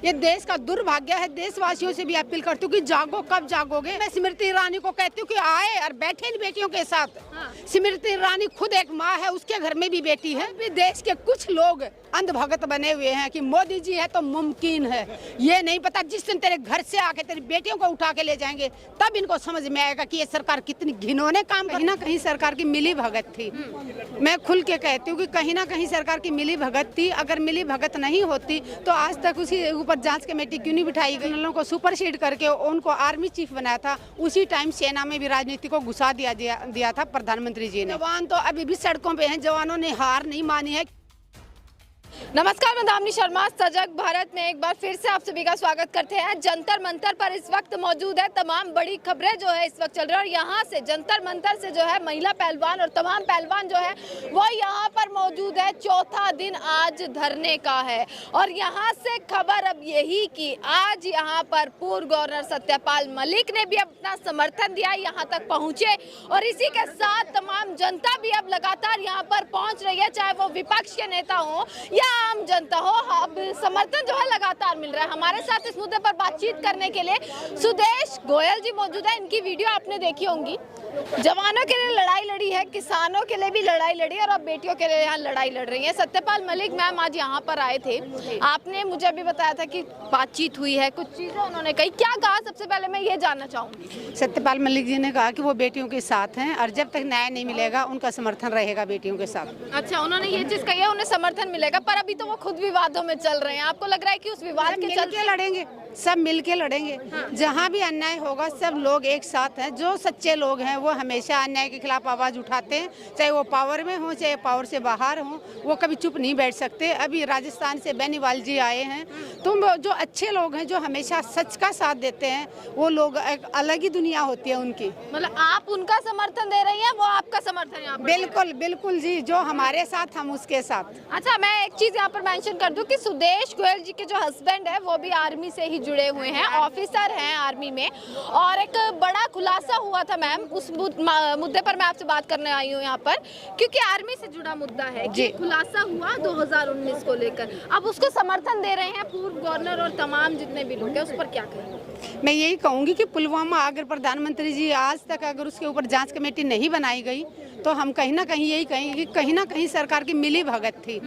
ये देश का दुर्भाग्य है। देशवासियों से भी अपील करती हूँ कि जागो, कब जागोगे। मैं स्मृति ईरानी को कहती हूँ कि आए और बैठे इन बेटियों के साथ। स्मृति ईरानी खुद एक माँ है, उसके घर में भी बेटी है। भी देश के कुछ लोग अंधभगत बने हुए हैं कि मोदी जी है तो मुमकिन है। ये नहीं पता जिस दिन तेरे घर से आके तेरी बेटियों को उठा के ले जाएंगे तब इनको समझ में आएगा कि ये सरकार कितनी घिनौने काम। कहीं ना कहीं सरकार की मिली भगत थी। मैं खुल के कहती हूँ कि कहीं ना कहीं सरकार की मिली भगत थी। अगर मिली भगत नहीं होती तो आज तक उसी ऊपर जांच कमेटी क्यों नहीं बिठाई गई। जनरलों को सुपरसीड करके उनको आर्मी चीफ बनाया था। उसी टाइम सेना में भी राजनीति को घुसा दिया था प्रधानमंत्री जी ने। जवान तो अभी भी सड़कों पे हैं, जवानों ने हार नहीं मानी है। नमस्कार, मैं दामिनी शर्मा सजग भारत में एक बार फिर से आप सभी का स्वागत करते हैं। जंतर मंतर पर इस वक्त मौजूद है। तमाम बड़ी खबरें जो है इस वक्त चल रही है और यहाँ से जंतर मंतर से जो है महिला पहलवान और तमाम पहलवान जो है वो यहाँ पर मौजूद है। चौथा दिन आज धरने का है और यहाँ से खबर अब यही कि आज यहाँ पर पूर्व गवर्नर सत्यपाल मलिक ने भी अपना समर्थन दिया, यहाँ तक पहुँचे और इसी के साथ तमाम जनता भी अब लगातार यहाँ पर पहुँच रही है, चाहे वो विपक्ष के नेता हो या आम जनता हो। अब समर्थन जो है लगातार मिल रहा है। हमारे साथ इस मुद्दे पर बातचीत करने के लिए सुदेश गोयल जी मौजूद है। इनकी वीडियो आपने देखी होंगी। जवानों के लिए लड़ाई लड़ी है, किसानों के लिए भी लड़ाई लड़ी और अब बेटियों के लिए यहाँ लड़ाई लड़ रही है। सत्यपाल मलिक मैम आज यहाँ पर आए थे। आपने मुझे अभी बताया था कि बातचीत हुई है, कुछ चीजें उन्होंने कही, क्या कहा? सबसे पहले मैं ये जानना चाहूंगी। सत्यपाल मलिक जी ने कहा कि वो बेटियों के साथ हैं और जब तक न्याय नहीं मिलेगा उनका समर्थन रहेगा बेटियों के साथ। अच्छा, उन्होंने ये चीज कही है, उन्हें समर्थन मिलेगा, पर अभी तो वो खुद विवादों में चल रहे हैं। आपको लग रहा है कि उस विवाद के चलते लड़ेंगे? सब मिलके लड़ेंगे। जहाँ भी अन्याय होगा सब लोग एक साथ हैं। जो सच्चे लोग हैं वो हमेशा अन्याय के खिलाफ आवाज उठाते हैं, चाहे वो पावर में हो चाहे पावर से बाहर हो, वो कभी चुप नहीं बैठ सकते। अभी राजस्थान से बेनीवाल जी आए हैं। तो जो अच्छे लोग हैं जो हमेशा सच का साथ देते हैं वो लोग, एक अलग ही दुनिया होती है उनकी। मतलब आप उनका समर्थन दे रही हैं, वो आपका समर्थन यहाँ पर? बिल्कुल बिल्कुल जी, जो हमारे साथ हम उसके साथ। अच्छा, मैं एक चीज यहाँ पर मेंशन कर दूं कि सुदेश गोयल जी के जो हस्बैंड है वो भी आर्मी से ही जुड़े हुए हैं, ऑफिसर हैं आर्मी में। और एक बड़ा खुलासा हुआ था मैम, उस मुद्दे पर मैं आपसे बात करने आई हूँ यहाँ पर, क्योंकि आर्मी से जुड़ा मुद्दा है कि खुलासा हुआ 2019 को लेकर। अब उसको समर्थन दे रहे हैं पूर्व गवर्नर और तमाम जितने भी लोग हैं, उस पर क्या कहें? मैं यही कहूंगी कि पुलवामा अगर प्रधानमंत्री जी आज तक अगर उसके ऊपर जांच कमेटी नहीं बनाई गई तो हम कहीं ना कहीं यही कहेंगे कि कहीं ना कहीं सरकार की मिली भगत थी।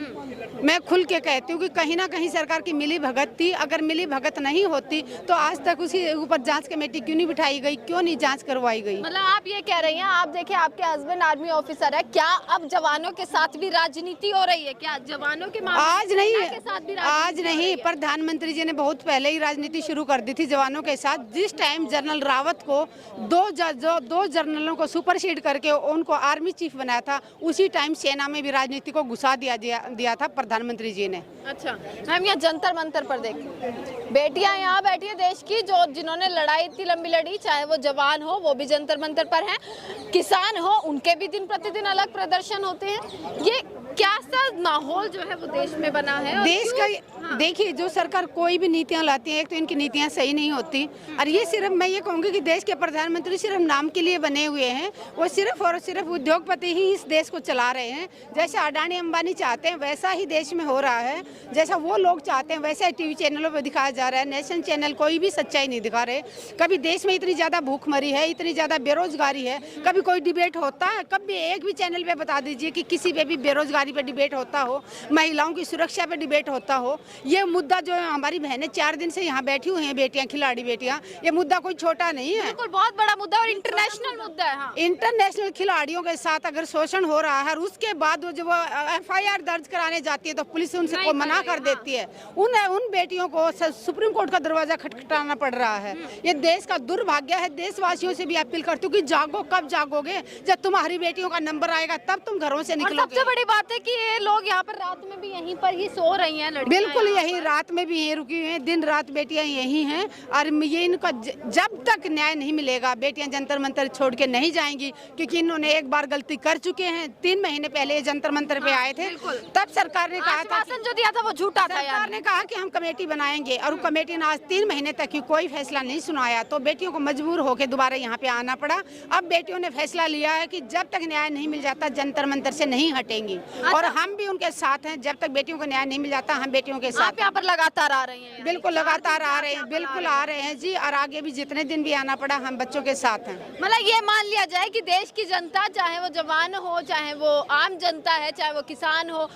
मैं खुल के कहती हूँ कि कहीं ना कहीं सरकार की मिली भगत थी। अगर मिली भगत नहीं होती तो आज तक उसके ऊपर जांच कमेटी क्यों नहीं बिठाई गई, क्यों नहीं जांच करवाई गई? मतलब आप ये कह रही हैं, आप देखिए आपके हस्बैंड आर्मी ऑफिसर है, क्या अब जवानों के साथ भी राजनीति हो रही है? क्या जवानों के आज नहीं, के साथ भी आज नहीं, प्रधानमंत्री जी ने बहुत पहले ही राजनीति शुरू कर दी थी जवानों के साथ। जिस टाइम जनरल रावत को दो जनरलों को सुपरसीड करके उनको आर्मी चीफ बनाया था, उसी टाइम सेना में भी राजनीति को घुसा दिया था प्रधानमंत्री जी ने। अच्छा मैम, यहाँ जंतर मंतर पर देखिए, बेटियां यहाँ बैठी है देश की, जो जिन्होंने लड़ाई इतनी लंबी लड़ी, चाहे वो जवान हो वो भी जंतर मंतर पर हैं, किसान हो उनके भी दिन प्रतिदिन अलग प्रदर्शन होते हैं। ये क्या सा माहौल जो है वो देश में बना है? देश का देखिए, जो सरकार कोई भी नीतियां लाती है, एक तो इनकी नीतियां सही नहीं होती और ये सिर्फ, मैं ये कहूँगी कि देश के प्रधानमंत्री सिर्फ नाम के लिए बने हुए हैं। वो सिर्फ और सिर्फ उद्योगपति ही इस देश को चला रहे हैं। जैसा अडानी अंबानी चाहते हैं वैसा ही देश में हो रहा है, जैसा वो लोग चाहते हैं वैसा ही टीवी चैनलों पर दिखाया जा रहा है। नेशनल चैनल कोई भी सच्चाई नहीं दिखा रहे। कभी देश में इतनी ज़्यादा भूखमरी है, इतनी ज़्यादा बेरोजगारी है, कभी कोई डिबेट होता है? कभी एक भी चैनल पे बता दीजिए कि किसी पे भी बेरोजगारी पे डिबेट होता हो, महिलाओं की सुरक्षा पे डिबेट होता हो। ये मुद्दा जो है, हमारी बहनें 4 दिन से यहाँ बैठी हुई हैं, बेटियाँ, खिलाड़ी बेटियाँ, ये मुद्दा कोई छोटा नहीं है, बिल्कुल बहुत बड़ा मुद्दा और इंटरनेशनल मुद्दा है। हाँ। इंटरनेशनल खिलाड़ियों के साथ अगर शोषण हो रहा है और उसके बाद वो जब FIR दर्ज कराने जाती है तो पुलिस उनसे मना कर देती है। उन बेटियों को सुप्रीम कोर्ट का दरवाजा खटखटाना पड़ रहा है। ये देश का दुर्भाग्य है। देशवासियों से भी अपील करती हूँ कि जागो, कब जागोगे? जब तुम्हारी बेटियों का नंबर आएगा तब तुम घरों से निकलोगे। सबसे बड़ी बात है कि ये लोग यहाँ पर रात में भी यहीं पर ही सो रही हैं लड़कियां। बिल्कुल, यही रात में भी यहीं रुकी हुई हैं, दिन रात बेटियां यही हैं और ये इनका जब तक न्याय नहीं मिलेगा बेटियां जंतर मंतर छोड़ के नहीं जाएंगी, क्योंकि इन्होंने एक बार गलती कर चुके हैं। 3 महीने पहले जंतर मंतर पे आए थे, तब सरकार ने कहा था, जो दिया था वो झूठा था। सरकार ने कहा कि हम कमेटी बनाएंगे और कमेटी ने आज 3 महीने तक ही कोई फैसला नहीं सुनाया, तो बेटियों को मजबूर होकर दोबारा यहाँ पे आना पड़ा। अब बेटियों ने फैसला लिया है कि जब तक न्याय नहीं मिल जाता जंतर मंतर से नहीं हटेंगी और हम भी उनके साथ हैं। जब तक बेटियों को न्याय नहीं मिल जाता हम बेटियों के आप साथ यहाँ पर लगातार आ रही हैं? बिल्कुल लगातार आ रहे हैं, बिल्कुल आ रहे हैं जी। और आगे भी जितने दिन भी आना पड़ा हम बच्चों के साथ हैं। मतलब ये मान लिया जाए कि देश की जनता, चाहे वो जवान हो, चाहे वो आम जनता है, चाहे वो किसान हो,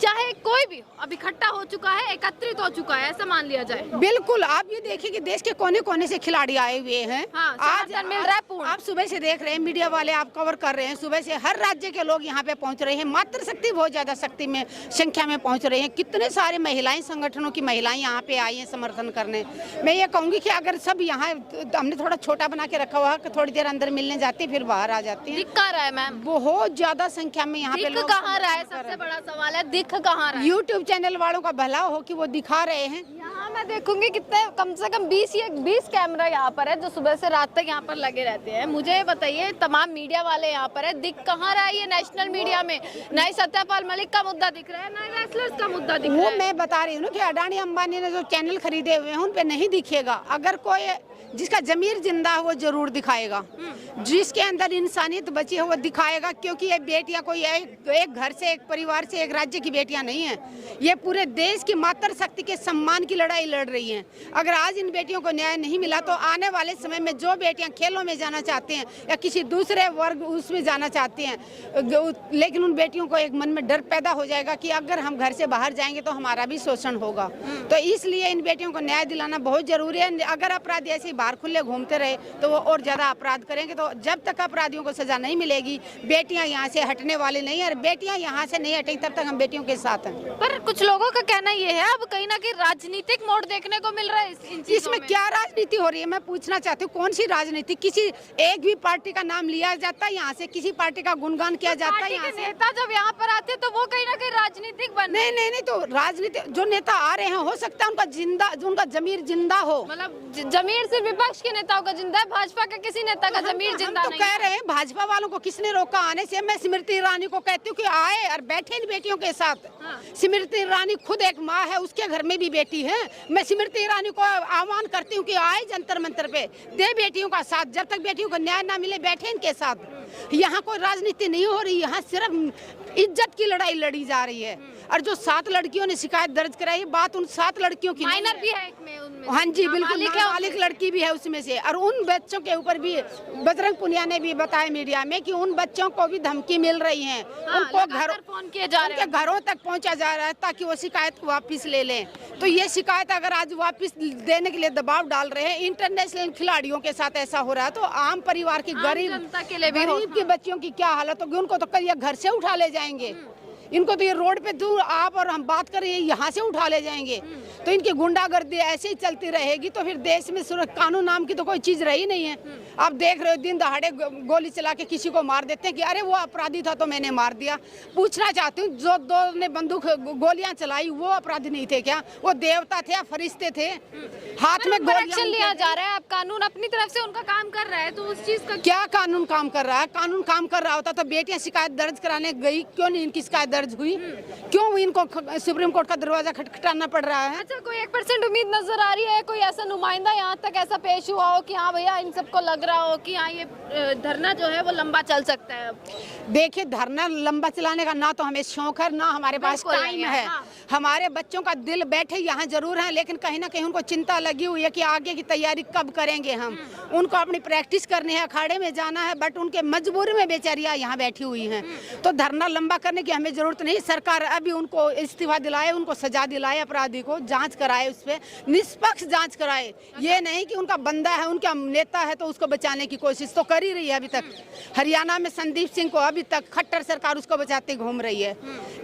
चाहे कोई भी अब इकट्ठा हो चुका है, एकत्रित हो चुका है, ऐसा मान लिया जाए। बिल्कुल आप ये देखिए कि देश के कोने कोने से खिलाड़ी आए हुए हैं। हाँ, आज समर्थन मिल रहा है पूर्ण। आप सुबह से देख रहे हैं, मीडिया वाले आप कवर कर रहे हैं, सुबह से हर राज्य के लोग यहाँ पे पहुँच रहे हैं। मातृशक्ति बहुत ज्यादा शक्ति में संख्या में पहुँच रहे हैं। कितने सारे महिलाएं, संगठनों की महिलाएं यहाँ पे आई हैं समर्थन करने। मैं ये कहूँगी कि अगर सब यहाँ, हमने थोड़ा छोटा बना के रखा हुआ है, थोड़ी देर अंदर मिलने जाती फिर बाहर आ जाती है। दिख कहाँ रहा है मैम? बहुत ज्यादा संख्या में यहाँ पे दिख लोग कहाँ रहा है? सबसे बड़ा सवाल है, दिख कहाँ रहा है? यूट्यूब चैनल वालों का भला हो कि वो दिखा रहे हैं। यहाँ मैं देखूंगी कितने, कम से कम 20 कैमरा यहाँ पर है जो सुबह से रात तक यहाँ पर लगे रहते हैं। मुझे बताइए, तमाम मीडिया वाले यहाँ पर है, दिख कहाँ रहा है? ये नेशनल मीडिया में नए सत्यपाल मलिक का मुद्दा दिख रहा है, नए रेसलर्स का मुद्दा दिख रहा वो है। मैं बता रही हूँ कि अडानी अंबानी ने जो चैनल खरीदे हुए हैं उन पे नहीं दिखेगा। अगर कोई जिसका जमीर जिंदा है वो जरूर दिखाएगा, जिसके अंदर इंसानियत बची है वो दिखाएगा। क्योंकि ये बेटियां कोई एक घर से, एक परिवार से, एक राज्य की बेटियां नहीं है, ये पूरे देश की मातृशक्ति के सम्मान की लड़ाई लड़ रही हैं। अगर आज इन बेटियों को न्याय नहीं मिला तो आने वाले समय में जो बेटियां खेलों में जाना चाहते हैं या किसी दूसरे वर्ग उसमें जाना चाहते हैं, लेकिन उन बेटियों को एक मन में डर पैदा हो जाएगा कि अगर हम घर से बाहर जाएंगे तो हमारा भी शोषण होगा। तो इसलिए इन बेटियों को न्याय दिलाना बहुत जरूरी है। अगर अपराधी ऐसे बाहर खुले घूमते रहे तो वो और ज्यादा अपराध करेंगे। तो जब तक अपराधियों को सजा नहीं मिलेगी, बेटियां यहाँ से हटने वाली नहीं है। और बेटियां यहाँ से नहीं हटेंगी तब तक हम बेटियों के साथ हैं। पर कुछ लोगों का कहना ये है, अब कहीं ना कहीं राजनीतिक मोड़ देखने को मिल रहा है इन चीजों इसमें क्या राजनीति हो रही है? मैं पूछना चाहती हूँ, कौन सी राजनीति? किसी एक भी पार्टी का नाम लिया जाता है यहाँ से, किसी पार्टी का गुणगान किया जाता है यहाँ से। नेता जब यहाँ पर आते हैं तो वो कहीं ना कहीं राजनीतिक बन, नहीं, तो राजनीति जो नेता आ रहे हैं हो सकता है उनका जमीर जिंदा हो। मतलब जमीर सिर्फ विपक्ष के नेताओं का जिंदा है, भाजपा के किसी नेता का जमीर जिंदा हम तो नहीं कह है। रहे हैं भाजपा वालों को किसने रोका आने से? मैं स्मृति ईरानी को कहती हूँ कि आए और बैठे इन बेटियों के साथ। स्मृति ईरानी खुद एक माँ है, उसके घर में भी बेटी है। मैं स्मृति ईरानी को आह्वान करती हूँ कि आए जंतर मंतर पे, दे बेटियों का साथ। जब तक बेटियों को न्याय ना मिले बैठे इनके साथ। यहाँ कोई राजनीति नहीं हो रही, यहाँ सिर्फ इज्जत की लड़ाई लड़ी जा रही है। और जो 7 लड़कियों ने शिकायत दर्ज कराई, बात उन 7 लड़कियों की माइनर भी है एक में उनमें। हाँ जी बिल्कुल, नाबालिग लड़की भी है उसमें से। और उन बच्चों के ऊपर भी बजरंग पुनिया ने भी बताया मीडिया में कि उन बच्चों को भी धमकी मिल रही है। उनको फोन किए जा रहे हैं, उनके घरों तक पहुंचा जा रहा है ताकि वो शिकायत वापस ले लें। तो ये शिकायत अगर आज वापस देने के लिए दबाव डाल रहे हैं, इंटरनेशनल खिलाड़ियों के साथ ऐसा हो रहा है, तो आम परिवार की गरीब की बच्चियों की क्या हालत होगी? उनको तो कल घर से उठा ले जाएंगे। इनको तो ये रोड पे दूर आप और हम बात करें यहाँ से उठा ले जाएंगे। तो इनकी गुंडागर्दी ऐसे ही चलती रहेगी तो फिर देश में कानून नाम की तो कोई चीज रही नहीं है। आप देख रहे हो दिन दहाड़े गोली चला के किसी को मार देते हैं कि अरे वो अपराधी था तो मैंने मार दिया। पूछना चाहती हूँ, जो 2 ने बंदूक गोलियां चलाई वो अपराधी नहीं थे क्या? वो देवता थे या फरिश्ते थे? हाथ में गोलियां लिया जा रहा है। अब कानून अपनी तरफ से उनका काम कर रहा है, तो उस चीज का क्या कानून काम कर रहा है? कानून काम कर रहा होता तो बेटियां शिकायत दर्ज कराने गई, क्यों नहीं इनकी शिकायत दर्ज हुई? क्यों इनको सुप्रीम कोर्ट का दरवाजा खटखटाना पड़ रहा है? अच्छा, कोई 1% उम्मीद नजर आ रही है? कोई ऐसा नुमाइंदा यहाँ तक ऐसा पेश हुआ हो कि हाँ भैया इन सबको लग रहा हो कि हाँ ये धरना जो है वो लंबा चल सकता है? देखिए, धरना लंबा चलाने का ना तो हमें शौक है ना हमारे पास टाइम है। हाँ। हमारे बच्चों का दिल बैठे यहाँ जरूर है, लेकिन कहीं ना कहीं उनको चिंता लगी हुई है कि आगे की तैयारी कब करेंगे हम। उनको अपनी प्रैक्टिस करनी है, अखाड़े में जाना है, बट उनके मजबूरी में बेचारियां यहाँ बैठी हुई हैं। तो धरना लंबा करने की हमें जरूरत नहीं। सरकार अभी उनको इस्तीफा दिलाए, उनको सजा दिलाए, अपराधी को जांच कराए, उस पर निष्पक्ष जांच कराए। ये नहीं कि उनका बंदा है, उनका नेता है तो उसको बचाने की कोशिश तो कर ही रही है। अभी तक हरियाणा में संदीप सिंह को अभी तक खट्टर सरकार उसको बचाते घूम रही है।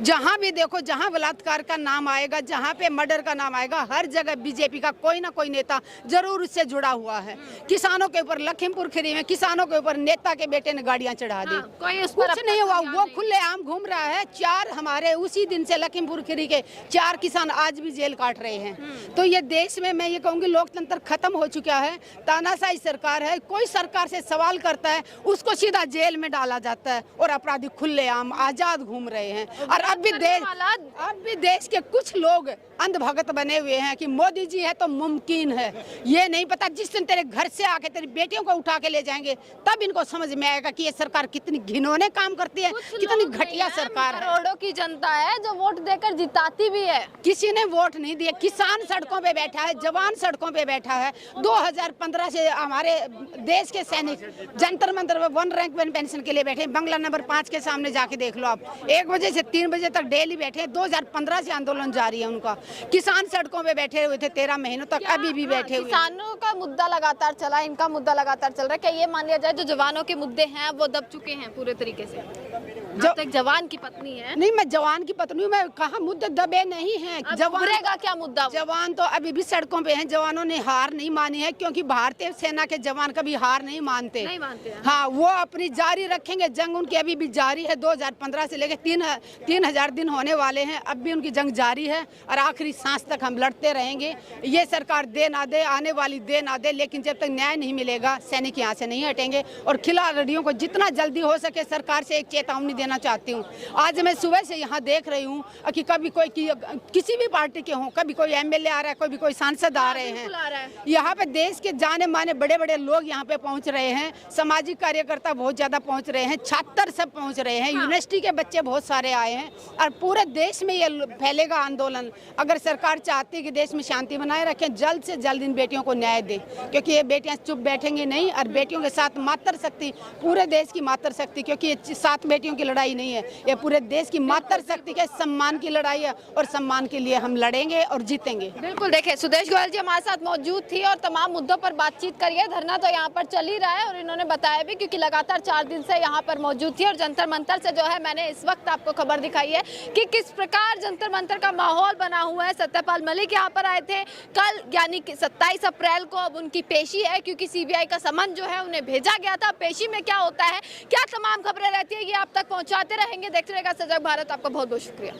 जहाँ भी देखो, जहाँ बलात्कार का नाम आएगा, जहाँ पे मर्डर का नाम आएगा, हर जगह बीजेपी का कोई ना कोई नेता जरूर उससे जुड़ा हुआ है। किसानों के ऊपर लखीमपुर खीरी में किसानों के ऊपर नेता के बेटे ने गाड़ियां चढ़ा दी। कोई उस पर कुछ नहीं हुआ, वो खुलेआम घूम रहा है। 4 हमारे उसी दिन से लखीमपुर खीरी के 4 किसान आज भी जेल काट रहे हैं। तो ये देश में मैं ये कहूँगी लोकतंत्र खत्म हो चुका है। तानाशाही सरकार है। कोई सरकार से सवाल करता है उसको सीधा जेल में डाला जाता है और अपराधी खुलेआम आजाद घूम रहे हैं। और अब भी देश देश के कुछ लोग अंधभगत बने हुए हैं कि मोदी जी है तो मुमकिन है। ये नहीं पता जिस दिन तेरे घर से आके तेरी बेटियों को उठा के ले जाएंगे तब इनको समझ में आएगा कि ये सरकार कितनी घिनौने काम करती है, कितनी घटिया सरकार है। करोड़ों की जनता है जो वोट देकर जिताती भी है। किसी ने वोट नहीं दिया। किसान सड़कों पे बैठा है, जवान सड़कों पे बैठा है। 2015 से हमारे देश के सैनिक जंतर मंतर पर 1 रैंक 1 पेंशन के लिए बैठे। बंगला नंबर 5 के सामने जाके देख लो आप, 1 बजे से 3 बजे तक डेली बैठे। 2015 से आंदोलन जारी है उनका। किसान सड़कों पे बैठे हुए थे 13 महीनों तक, अभी भी बैठे हुए। किसानों का मुद्दा लगातार चला, इनका मुद्दा लगातार चल रहा है। क्या ये मान लिया जाए जो जवानों के मुद्दे हैं वो दब चुके हैं पूरे तरीके से? जो एक जवान की पत्नी है। नहीं, मैं जवान की पत्नी हूँ, मैं कहा मुद्दे दबे नहीं हैं। जवान का क्या मुद्दा? जवान तो अभी भी सड़कों पे हैं। जवानों ने हार नहीं मानी है, क्योंकि भारतीय सेना के जवान कभी हार नहीं मानते हैं। हाँ, वो अपनी जारी रखेंगे। जंग उनकी अभी भी जारी है। 2015 से लेकर 3000 दिन होने वाले हैं, अब भी उनकी जंग जारी है और आखिरी सांस तक हम लड़ते रहेंगे। ये सरकार दे ना दे, आने वाली दे ना दे, लेकिन जब तक न्याय नहीं मिलेगा सैनिक यहाँ से नहीं हटेंगे। और खिलाड़ियों को जितना जल्दी हो सके सरकार से एक चेतावनी देना चाहती हूँ। आज मैं सुबह से यहाँ देख रही हूँ कि कभी कोई किसी भी पार्टी के हों, कभी कोई एमएलए आ रहा है, कभी कोई सांसद आ रहे हैं। यहाँ पे देश के जाने माने बड़े बड़े लोग यहाँ पे पहुँच रहे हैं। सामाजिक कार्यकर्ता बहुत ज्यादा पहुँच रहे हैं, छात्र सब पहुँच रहे हैं, यूनिवर्सिटी के बच्चे बहुत सारे आए हैं और पूरे देश में ये फैलेगा आंदोलन। अगर सरकार चाहती है कि देश में शांति बनाए रखें, जल्द से जल्द इन बेटियों को न्याय दे, क्योंकि ये बेटियां चुप बैठेंगी नहीं। और बेटियों के साथ मातृशक्ति, पूरे देश की मातृशक्ति, क्योंकि ये 7 बेटियों की लड़ाई नहीं है, ये पूरे देश की मातृशक्ति के सम्मान की लड़ाई है और सम्मान के लिए हम लड़ेंगे और जीतेंगे। बिल्कुल, देखिए सुदेश गोयल जी हमारे साथ मौजूद थी और तमाम मुद्दों पर बातचीत करिए। धरना तो यहाँ पर चल ही रहा है और इन्होंने बताया भी, क्योंकि लगातार 4 दिन से यहाँ पर मौजूद थी। और जंतर मंतर से जो है मैंने इस वक्त आपको खबर दिखाई है कि किस प्रकार जंतर मंतर का माहौल बना हुआ है। सत्यपाल मलिक यहाँ पर आए थे कल, यानी कि 27 अप्रैल को अब उनकी पेशी है, क्योंकि सीबीआई का समन जो है उन्हें भेजा गया था। पेशी में क्या होता है, क्या तमाम खबरें रहती है, ये आप तक पहुंचाते रहेंगे। देखते रहेगा सजग भारत। आपका बहुत बहुत शुक्रिया।